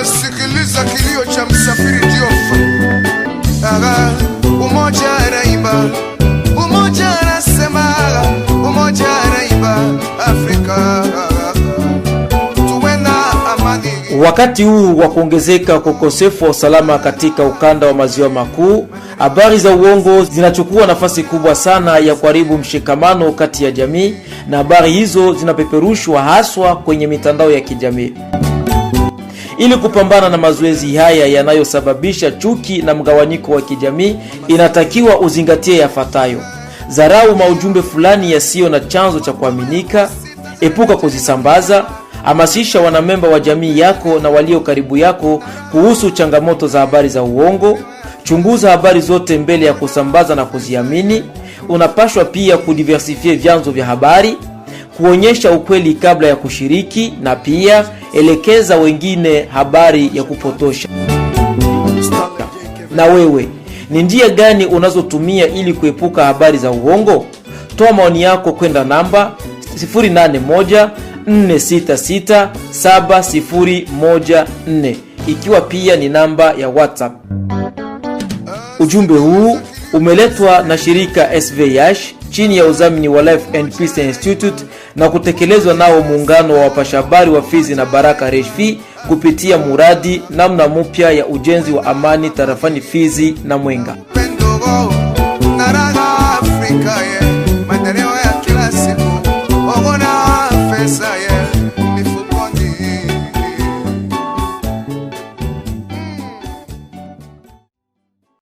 Sikiliza kilio cha msafiri Diof. Umoja naimba, umoja nasema, umoja naimba Afrika. Tuwena amani. Wakati huu wa kuongezeka kwa ukosefu wa usalama katika ukanda wa maziwa makuu, habari za uongo zinachukua nafasi kubwa sana ya kuharibu mshikamano kati ya jamii, na habari hizo zinapeperushwa haswa kwenye mitandao ya kijamii. Ili kupambana na mazoezi haya yanayosababisha chuki na mgawanyiko wa kijamii, inatakiwa uzingatie yafuatayo: dharau maujumbe fulani yasiyo na chanzo cha kuaminika, epuka kuzisambaza, hamasisha wanamemba wa jamii yako na walio karibu yako kuhusu changamoto za habari za uongo, chunguza habari zote mbele ya kusambaza na kuziamini. Unapashwa pia kudiversifie vyanzo vya habari, kuonyesha ukweli kabla ya kushiriki, na pia elekeza wengine habari ya kupotosha. Na wewe, ni njia gani unazotumia ili kuepuka habari za uongo? Toa maoni yako kwenda namba 0814667014, ikiwa pia ni namba ya WhatsApp. Ujumbe huu umeletwa na shirika SVH chini ya udhamini wa Life and Peace Institute na kutekelezwa nao muungano wa wapashabari wa Fizi na Baraka Reshfi kupitia muradi namna mpya ya ujenzi wa amani tarafani Fizi na Mwenga.